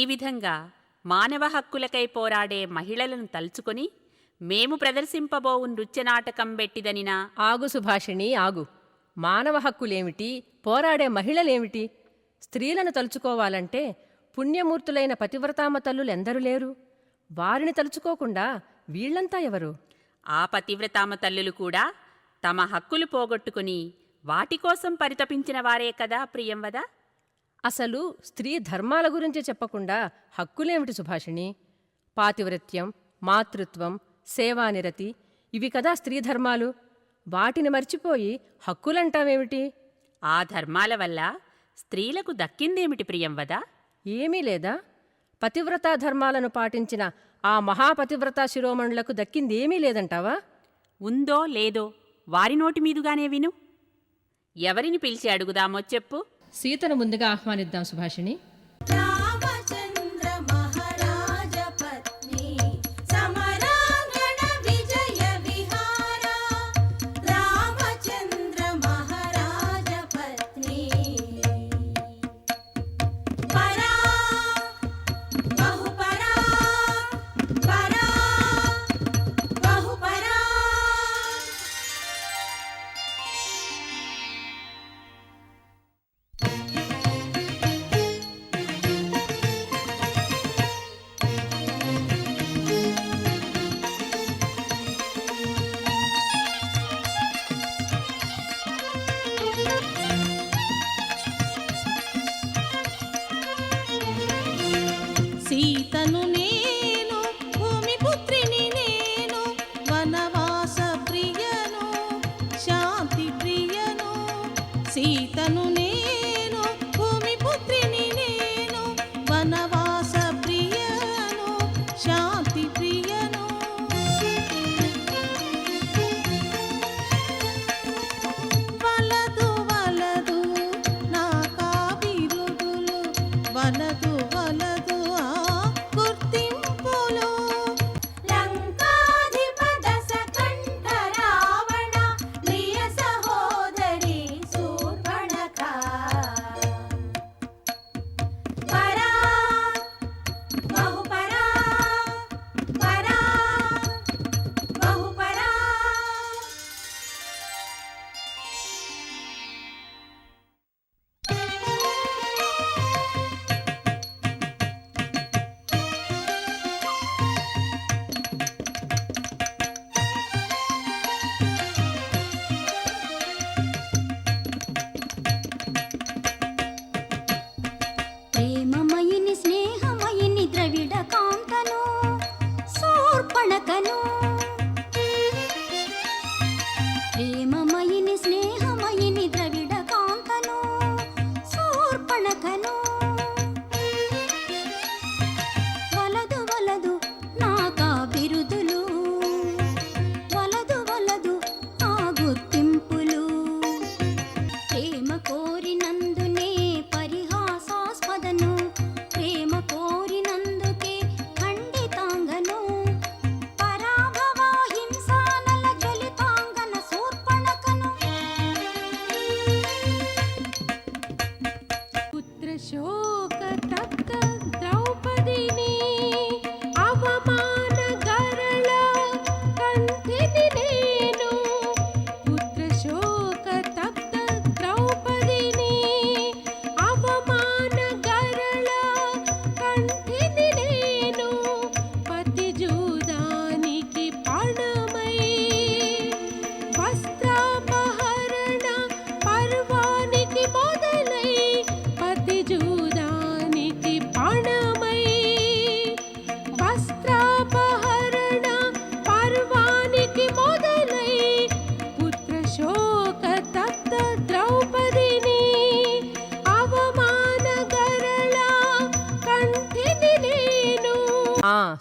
విధంగా మానవ హక్కులకై పోరాడే మహిళలను తలుచుకొని మేము ప్రదర్శింపబోవు నృత్యనాటకం బెట్టిదనినా. ఆగు సుభాషిణి, ఆగు. మానవ హక్కులేమిటి, పోరాడే మహిళలేమిటి? స్త్రీలను తలుచుకోవాలంటే పుణ్యమూర్తులైన పతివ్రతామ తల్లులెందరు లేరు? వారిని తలుచుకోకుండా వీళ్లంతా ఎవరు? ఆ పతివ్రతామ తల్లులు కూడా తమ హక్కులు పోగొట్టుకుని వాటికోసం పరితపించిన వారే కదా ప్రియంవద. అసలు స్త్రీ ధర్మాల గురించి చెప్పకుండా హక్కులేమిటి సుభాషిణి? పాతివ్రత్యం, మాతృత్వం, సేవానిరతి, ఇవి కదా స్త్రీ ధర్మాలు. వాటిని మర్చిపోయి హక్కులంటావేమిటి? ఆ ధర్మాల వల్ల స్త్రీలకు దక్కిందేమిటి ప్రియంవద? ఏమీ లేదా? పతివ్రతా ధర్మాలను పాటించిన ఆ మహాపతివ్రతా శిరోమణులకు దక్కిందేమీ లేదంటావా? ఉందో లేదో వారి నోటి మీదుగానే విను. ఎవరిని పిలిచి అడుగుదామో చెప్పు. సీతను ముందుగా ఆహ్వానిద్దాం సుభాషిణి. సీతను నేను, భూమిపుత్రిని నేను, వనవాస ప్రియను, శాంతి ప్రియను. సీతను నేను, భూమిపుత్రిని నేను, వనవాస ప్రియను, శాంతి ప్రియను. వలదు వలదు నా కాబిరుదులు, వలదు వలదు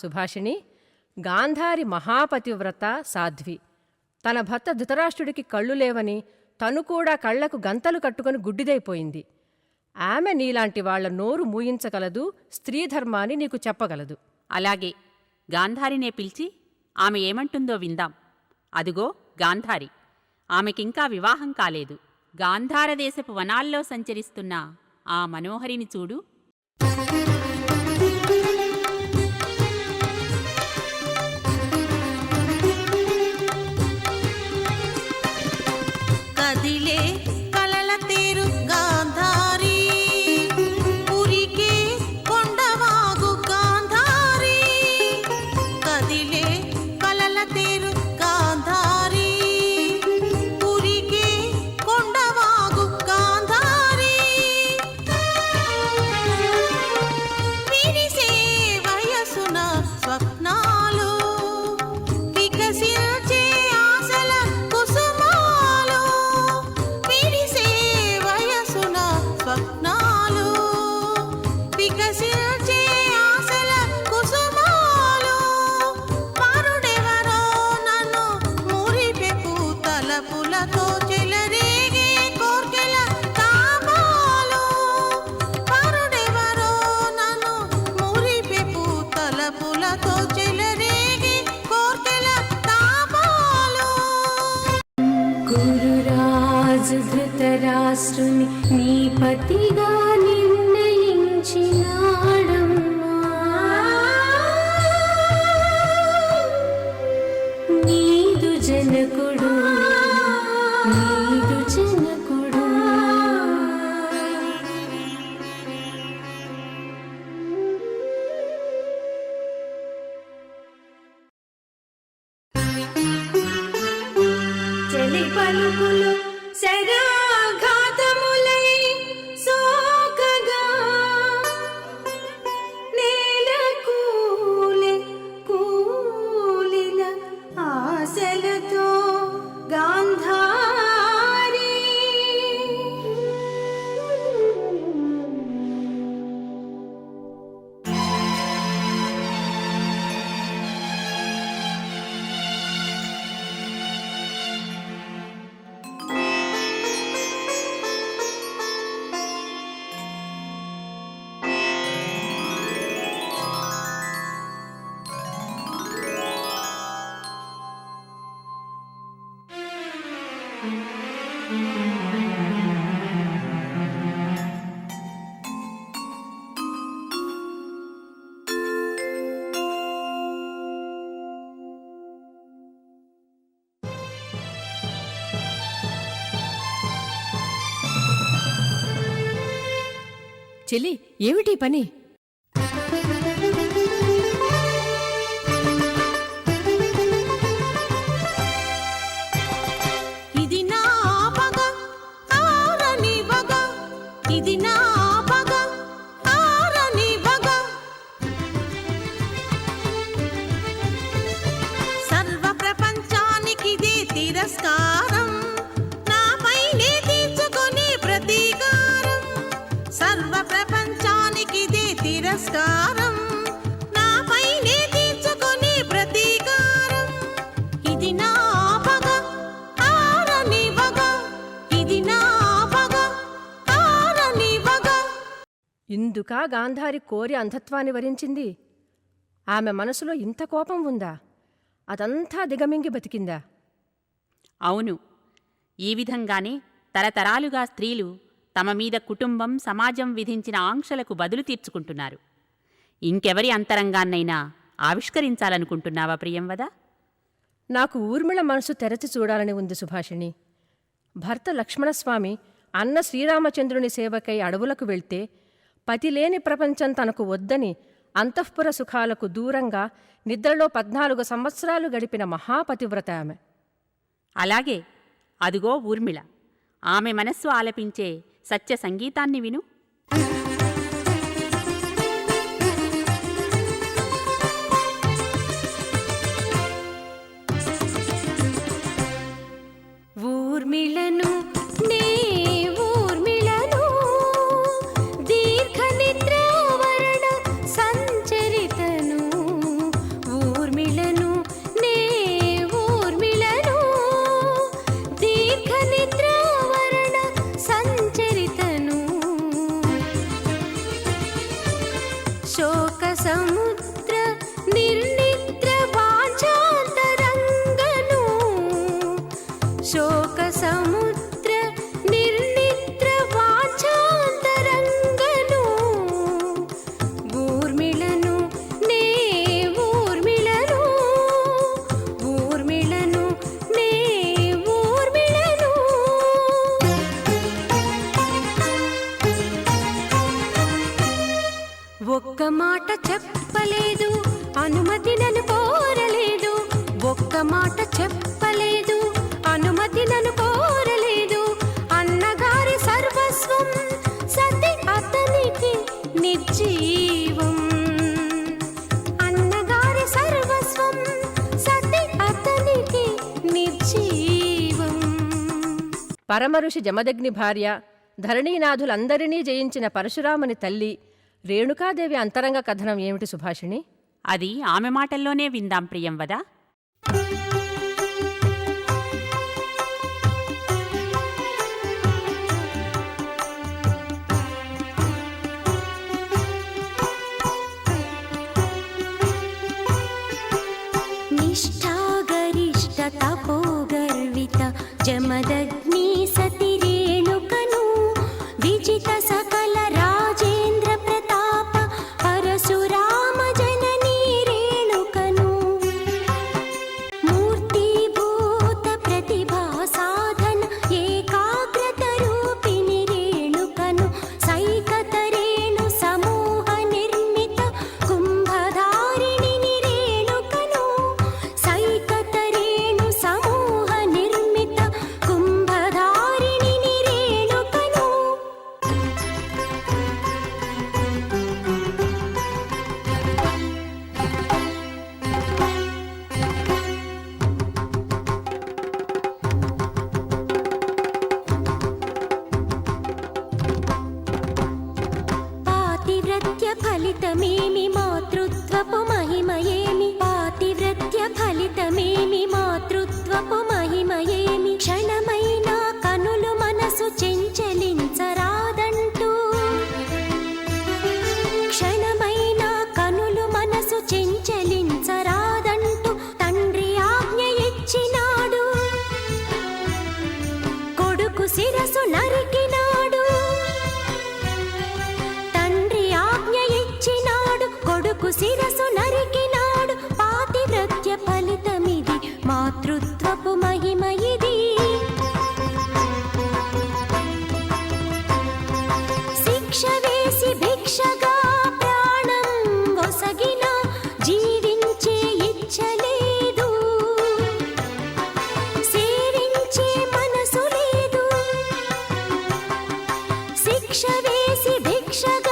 సుభాషిణి, గాంధారి మహాపతివ్రత సాధ్వి. తన భర్త ధృతరాష్ట్రుడికి కళ్ళు లేవని తను కూడా కళ్లకు గంతలు కట్టుకుని గుడ్డిదైపోయింది. ఆమె నీలాంటి వాళ్ల నోరు మూయించగలదు, స్త్రీధర్మాన్ని నీకు చెప్పగలదు. అలాగే గాంధారినే పిలిచి ఆమె ఏమంటుందో విందాం. అదుగో గాంధారి, ఆమెకింకా వివాహం కాలేదు. గాంధారదేశపు వనాల్లో సంచరిస్తున్న ఆ మనోహరిని చూడు. కదిలే కలల తేరు గాంధారి ఉరికే కొండవాగు గాంధారి కదిలే కలల తేరు గాంధారి ఉరికే కొండవాగు గాంధారి విరిసే వయసున స్వప్నాలు వికసించే ఆశల కుసుమాలు విరిసే వయసున స్వప్నాలు వికసించే ఆశల కుసుమాలు పరుడెవరో నన్ను మురిపెకు తలపులతో చెలరేగే కోర్కెల తాపాలు పరుడెవరో నన్ను మురిపెకు తలపులతో చెలరేగే కోర్కెల తాపాలు గురురాజు ధృతరాష్ట్రుని నీ పతిగా నిర్ణయించినాడమ్మా నీదు జనకుడు నీదు జనకుడు చలి పలుకులు శరాఘాతములై సోకగా నేల కూలె కూలిన ఆశలతో గాంధారి చెల్లి ఏమిటి ఈ పని? ఇది నా పగ ఆరని వగ ఇది నా పగ ఆరని వగ సర్వ ప్రపంచానికిదే తిరస్కారం నాపైనే తీర్చుకొని ప్రతీకారం సర్వ ప్రపంచానికిదే తిరస్కారం నాపైనే తీర్చుకొని ప్రతీకారం ఇది నా పగ ఆరని వగ ఇది నా పగ ఆరని వగ ఇందుకా గాంధారి కోరి అంధత్వాన్ని వరించింది? ఆమె మనసులో ఇంత కోపం ఉందా? అదంతా దిగమింగి బతికిందా? అవును, ఈ విధంగానే తరతరాలుగా స్త్రీలు తమ మీద కుటుంబం సమాజం విధించిన ఆంక్షలకు బదులు తీర్చుకుంటున్నారు. ఇంకెవరి అంతరంగాన్నైనా ఆవిష్కరించాలనుకుంటున్నావా ప్రియంవద? నాకు ఊర్మిళ మనసు తెరచి చూడాలని ఉంది సుభాషిణి. భర్త లక్ష్మణస్వామి అన్న శ్రీరామచంద్రుని సేవకై అడవులకు వెళ్తే పతిలేని ప్రపంచం తనకు వద్దని అంతఃపుర సుఖాలకు దూరంగా నిద్రలో 14 సంవత్సరాలు గడిపిన మహాపతివ్రత ఆమె. అలాగే అదుగో ఊర్మిళ, ఆమె మనస్సు ఆలపించే సత్య సంగీతాన్ని విను. ఊర్మిళను నే ఊర్మిళను దీర్ఘ నిద్రావరణ సంచరితను ఊర్మిళను నే ఊర్మిళను దీర్ఘ నిద్రావరణ సంచరితను శోక సముద్ర నిర్నిద్ర వాచాంతరంగను శోక సముద్ర నిర్నిద్ర వాచాంతరంగను ఊర్మిళను నే ఊర్మిళను ఊర్మిళను నే ఊర్మిళను ఒక్క మాట చెప్పలేదు, అనుమతి నన్ను కోరలేదు. ఒక్క మాట చెప్పలేదు, అనుమతి నన్ను కోరలేదు. అన్నగారి సర్వస్వం సతి అతనికి నిర్జీవం. అన్నగారి సర్వస్వం సతి అతనికి నిర్జీవం. పరమఋషి జమదగ్ని భార్య, ధరణీనాథులందరినీ జయించిన పరశురాముని తల్లి రేణుకాదేవి అంతరంగ కథనం ఏమిటి సుభాషిణి? అది ఆమె మాటల్లోనే విందాం ప్రియంవద. నిష్ఠాగరిష్ట తపోగర్విత జమదగ్ని సతి రేణుకను విజిత సకల రాజేంద్ర ప్రతాప పరశురామ జననీ రేణుకను మూర్తిభూత ప్రతిభా సాధన ఏకాగ్రత రూపిణి రేణుకను సైకత రేణు సమూహ నిర్మిత కుంభధారిణిని రేణుకను సైకత రేణు సమూహ నిర్మిత కుంభధారిణిని రేణుకను. పాతివ్రత్య ఫలితమేమి మాతృత్వపు మహిమయేమి. పాతివ్రత్య ఫలితమేమి మాతృత్వపు మహిమయేమి. క్షణమైన కనులు మనసు చెంచలించరాదంటూ క్షణమైన కనులు మనసు చెంచలించరాదంటూ తండ్రి ఆజ్ఞ ఇచ్చినాడు. కొడుకు శిరసు నరికినాడు. తండ్రి ఆజ్ఞ ఇచ్చినాడు, కొడుకు శిరసు నరికినాడు. పాతివ్రత్య ఫలితమిది, మాతృత్వపు మహిమ ఇది. శిక్ష వేసి భిక్షగా ప్రాణం ఒసగిన జీవించే ఇచ్చలేదు. సేవించే మనసు లేదు. శిక్ష వేసి భిక్షగా